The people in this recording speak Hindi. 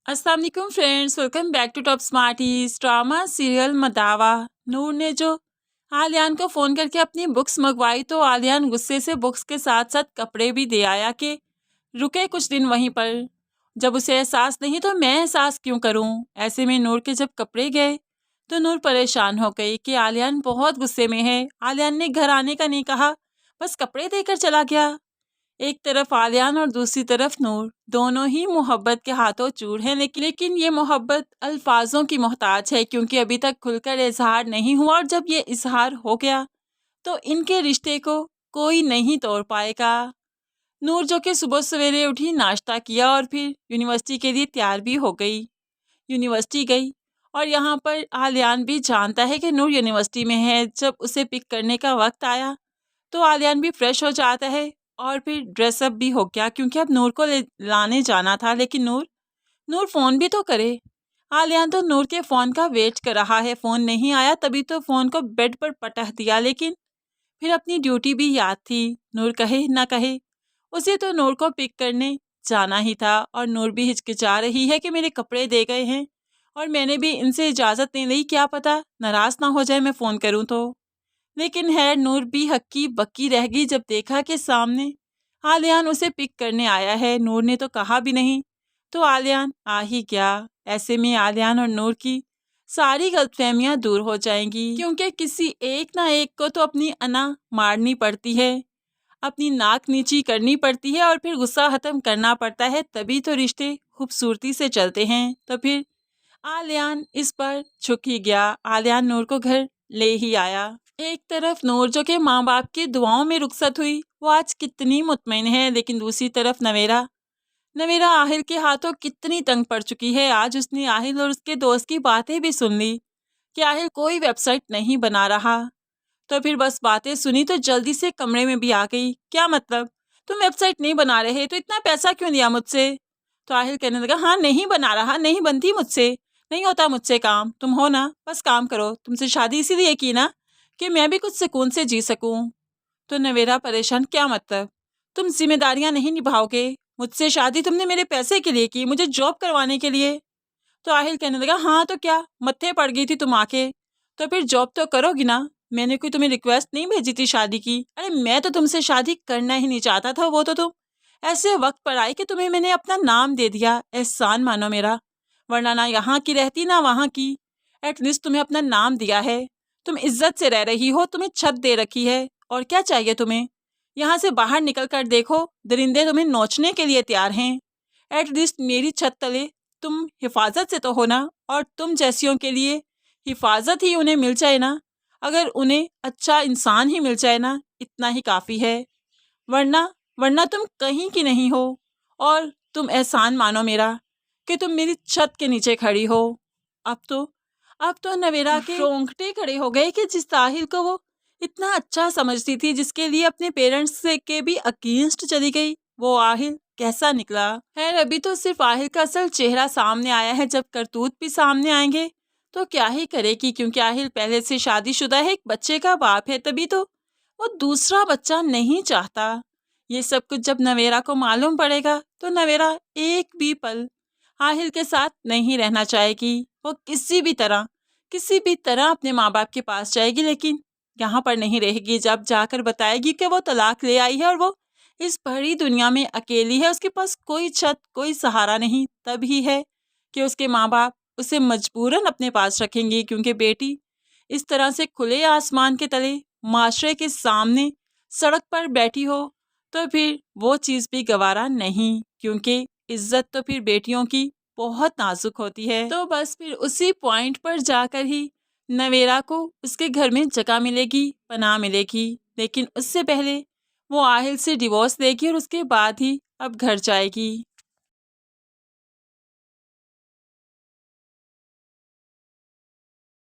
अस्सलाम वालेकुम friends, welcome back to top smarties. Drama serial Madawa. Noor ने जो आलियान को फ़ोन करके अपनी बुक्स मंगवाई तो आलियान गुस्से से बुक्स के साथ साथ कपड़े भी दे आया कि रुके कुछ दिन वहीं पर। जब उसे एहसास नहीं तो मैं एहसास क्यों करूं। ऐसे में नूर के जब कपड़े गए तो नूर परेशान हो गई कि आलियान बहुत गुस्से में है। आलियान ने घर आने का नहीं कहा, बस कपड़े देकर चला गया। एक तरफ आलियान और दूसरी तरफ नूर, दोनों ही मोहब्बत के हाथों चूर हैं, लेकिन ये मोहब्बत अल्फाजों की मोहताज है क्योंकि अभी तक खुलकर इजहार नहीं हुआ, और जब ये इजहार हो गया तो इनके रिश्ते को कोई नहीं तोड़ पाएगा। नूर जो कि सुबह सवेरे उठी, नाश्ता किया और फिर यूनिवर्सिटी के लिए तैयार भी हो गई। यूनिवर्सिटी गई और यहाँ पर आलियान भी जानता है कि नूर यूनिवर्सिटी में है। जब उसे पिक करने का वक्त आया तो आलियान भी फ्रेश हो जाता है और फिर ड्रेसअप भी हो गया क्योंकि अब नूर को लाने जाना था। लेकिन नूर नूर फ़ोन भी तो करे। आलियान तो नूर के फ़ोन का वेट कर रहा है, फ़ोन नहीं आया तभी तो फ़ोन को बेड पर पटक दिया। लेकिन फिर अपनी ड्यूटी भी याद थी, नूर कहे ना कहे उसे तो नूर को पिक करने जाना ही था। और नूर भी हिचकिचा रही है कि मेरे कपड़े दे गए हैं और मैंने भी इनसे इजाज़त नहीं ली, क्या पता नाराज़ ना हो जाए मैं फ़ोन करूँ तो। लेकिन है नूर भी हक्की बक्की रह गई जब देखा कि सामने आलियान उसे पिक करने आया है। नूर ने तो कहा भी नहीं तो आलियान आ ही गया। ऐसे में आलियान और नूर की सारी गलतफहमियां दूर हो जाएंगी क्योंकि किसी एक ना एक को तो अपनी अना मारनी पड़ती है, अपनी नाक नीची करनी पड़ती है और फिर गुस्सा खत्म करना पड़ता है, तभी तो रिश्ते खूबसूरती से चलते हैं। तो फिर आलियान इस पर झुक ही गया। आलियान नूर को घर ले ही आया। एक तरफ नूर जो कि माँ बाप की दुआओं में रुखसत हुई, वो आज कितनी मुतमईन है, लेकिन दूसरी तरफ नवेरा नवेरा आहिल के हाथों कितनी तंग पड़ चुकी है। आज उसने आहिल और उसके दोस्त की बातें भी सुन ली कि आहिल कोई वेबसाइट नहीं बना रहा। तो फिर बस बातें सुनी तो जल्दी से कमरे में भी आ गई। क्या मतलब, तुम वेबसाइट नहीं बना रहे तो इतना पैसा क्यों लिया मुझसे? तो आहिल कहने लगा, हाँ नहीं बना रहा, नहीं बनती मुझसे, नहीं होता मुझसे काम, तुम हो ना, बस काम करो। तुमसे शादी इसीलिए की ना कि मैं भी कुछ सुकून से जी सकूं। तो नवेरा परेशान, क्या मतलब, तुम जिम्मेदारियां नहीं निभाओगे? मुझसे शादी तुमने मेरे पैसे के लिए की, मुझे जॉब करवाने के लिए? तो आहिल कहने लगा, हाँ तो क्या, मत्थे पड़ गई थी तुम आके, तो फिर जॉब तो करोगी ना? मैंने कोई तुम्हें रिक्वेस्ट नहीं भेजी थी शादी की? अरे मैं तो तुमसे शादी करना ही नहीं चाहता था, वो तो तुम ऐसे वक्त पर आई कि तुम्हें मैंने अपना नाम दे दिया। एहसान मानो मेरा, वरना ना यहाँ की रहती ना वहाँ की। एटलीस्ट तुम्हें अपना नाम दिया है, तुम इज्जत से रह रही हो, तुम्हें छत दे रखी है, और क्या चाहिए तुम्हें? यहाँ से बाहर निकल कर देखो, दरिंदे तुम्हें नोचने के लिए तैयार हैं। एटलीस्ट मेरी छत तले तुम हिफाजत से तो हो ना, और तुम जैसियों के लिए हिफाजत ही उन्हें मिल जाए ना, अगर उन्हें अच्छा इंसान ही मिल जाए ना, इतना ही काफ़ी है। वरना वरना तुम कहीं की नहीं हो, और तुम एहसान मानो मेरा कि तुम मेरी छत के नीचे खड़ी हो। अब तो अब तो नवेरा के रोंगटे खड़े हो गए कि जिस साहिल को वो इतना अच्छा समझती थी, जिसके लिए अपने पेरेंट्स से के भी अगेंस्ट चली गई, वो आहिल कैसा निकला। खैर अभी तो सिर्फ आहिल का असल चेहरा सामने आया है, जब करतूत भी सामने आएंगे तो क्या ही करेगी, क्योंकि आहिल पहले से शादीशुदा है, एक बच्चे का बाप है, तभी तो वो दूसरा बच्चा नहीं चाहता। ये सब कुछ जब नवेरा को मालूम पड़ेगा तो नवेरा एक भी पल आहिल के साथ नहीं रहना चाहेगी। वो किसी भी तरह अपने माँ बाप के पास जाएगी, लेकिन यहाँ पर नहीं रहेगी। जब जाकर बताएगी कि वो तलाक ले आई है और वो इस बड़ी दुनिया में अकेली है, उसके पास कोई छत कोई सहारा नहीं, तभी है कि उसके माँ बाप उसे मजबूरन अपने पास रखेंगे, क्योंकि बेटी इस तरह से खुले आसमान के तले माशरे के सामने सड़क पर बैठी हो तो फिर वो चीज़ भी गवारा नहीं, क्योंकि इज्जत तो फिर बेटियों की बहुत नाजुक होती है। तो बस फिर उसी पॉइंट पर जाकर ही नवेरा को उसके घर में जगह मिलेगी, पनाह मिलेगी, लेकिन उससे पहले वो आहिल से डिवोर्स लेगी और उसके बाद ही अब घर जाएगी।